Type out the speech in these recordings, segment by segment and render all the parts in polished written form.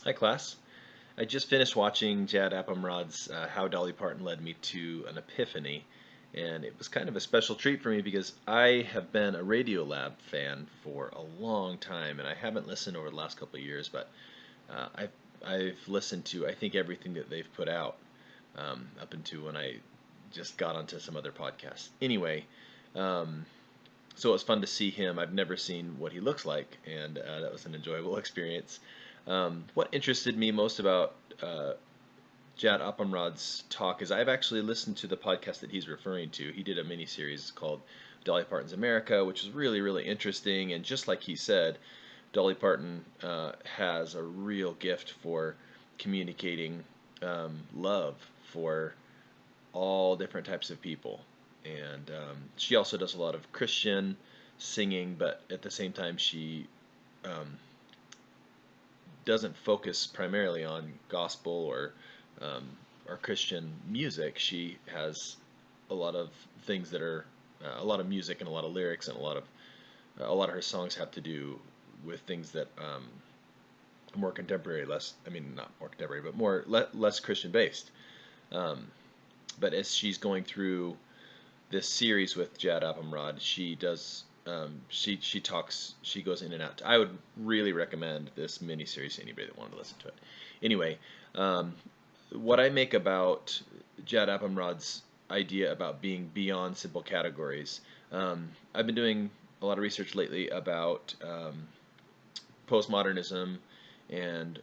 Hi, class. I just finished watching Jad Abumrad's How Dolly Parton Led Me to an Epiphany, and it was kind of a special treat for me because I have been a Radiolab fan for a long time, and I haven't listened over the last couple of years, but I've listened to I think everything that they've put out up until when I just got onto some other podcasts. Anyway, um, so it was fun to see him. I've never seen what he looks like, and that was an enjoyable experience. What interested me most about Jad Abumrad's talk is I've actually listened to the podcast that he's referring to. He did a mini series called Dolly Parton's America, which is really, really interesting. And just like he said, Dolly Parton has a real gift for communicating love for all different types of people. And she also does a lot of Christian singing, but at the same time, she um, doesn't focus primarily on gospel um, or Christian music. She has a lot of things that are a lot of music and a lot of lyrics, and a lot of her songs have to do with things that are more contemporary, less I mean not more contemporary, but less Christian based. Um, but as she's going through this series with Jad Abumrad, she goes in and out. I would really recommend this mini series to anybody that wanted to listen to it. Anyway, um, what I make about Jad Abumrad's idea about being beyond simple categories. I've been doing a lot of research lately about postmodernism and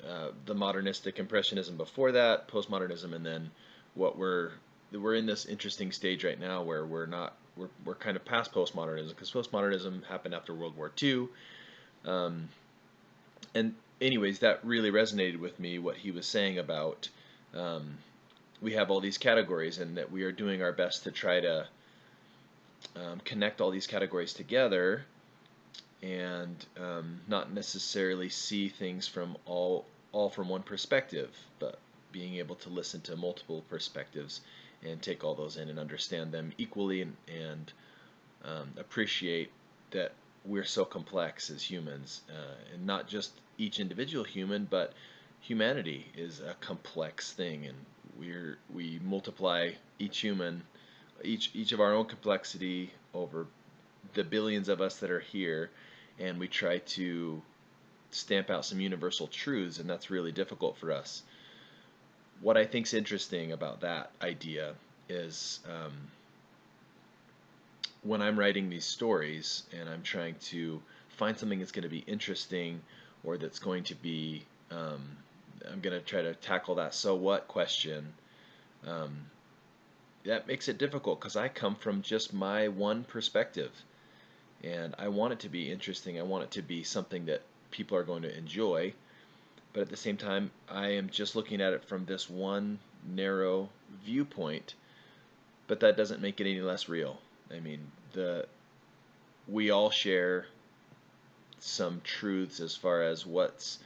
the modernistic impressionism before that, postmodernism, and then what we're in this interesting stage right now where we're kind of past postmodernism because postmodernism happened after World War II. Um, and anyways, that really resonated with me what he was saying about um, we have all these categories and that we are doing our best to try to connect all these categories together and not necessarily see things from all from one perspective, but being able to listen to multiple perspectives and take all those in and understand them equally and appreciate that we're so complex as humans, and not just each individual human, but humanity is a complex thing, and we multiply each human, each of our own complexity over the billions of us that are here, and we try to stamp out some universal truths, and that's really difficult for us. What I think's interesting about that idea is when I'm writing these stories and I'm trying to find something that's going to be interesting or that's going to be, I'm going to try to tackle that so what question. Um, that makes it difficult because I come from just my one perspective. And I want it to be interesting. I want it to be something that people are going to enjoy. But at the same time, I am just looking at it from this one narrow viewpoint. But that doesn't make it any less real. I mean, the we all share some truths as far as what's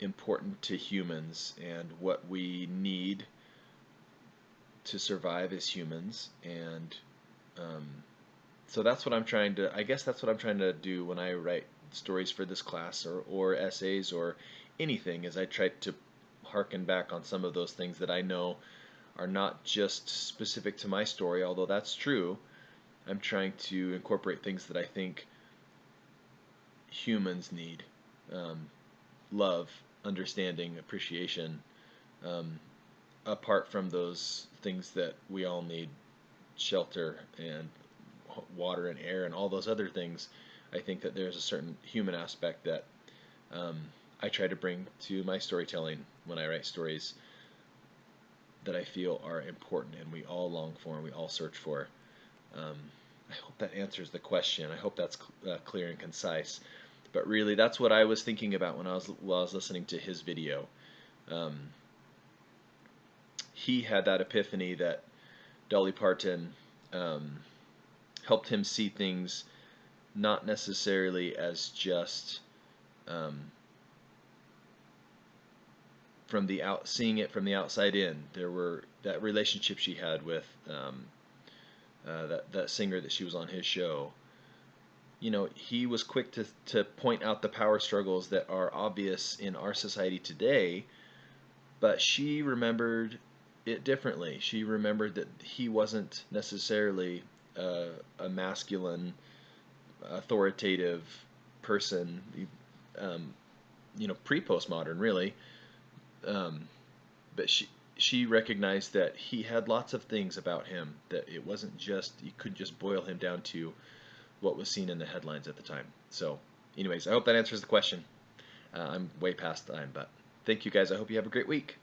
important to humans and what we need to survive as humans. And um, so that's what I'm trying to, I guess that's what I'm trying to do when I write stories for this class or essays or anything, is I try to harken back on some of those things that I know are not just specific to my story, although that's true. I'm trying to incorporate things that I think humans need: um, love, understanding, appreciation, um, apart from those things that we all need: shelter and water and air and all those other things. I think that there's a certain human aspect that um, I try to bring to my storytelling when I write stories that I feel are important and we all long for and we all search for. Um, I hope that answers the question. I hope that's clear and concise. But really, that's what I was thinking about when I was listening to his video. Um, he had that epiphany that Dolly Parton um, helped him see things not necessarily as just um, from the out, seeing it from the outside in. There were that relationship she had with that singer that she was on his show. he was quick to point out the power struggles that are obvious in our society today, but she remembered it differently. She remembered that he wasn't necessarily a masculine, authoritative person, um, pre-postmodern, really. Um, but she recognized that he had lots of things about him, that it wasn't just, you couldn't just boil him down to what was seen in the headlines at the time. So, anyways, I hope that answers the question. I'm way past time, but thank you guys. I hope you have a great week.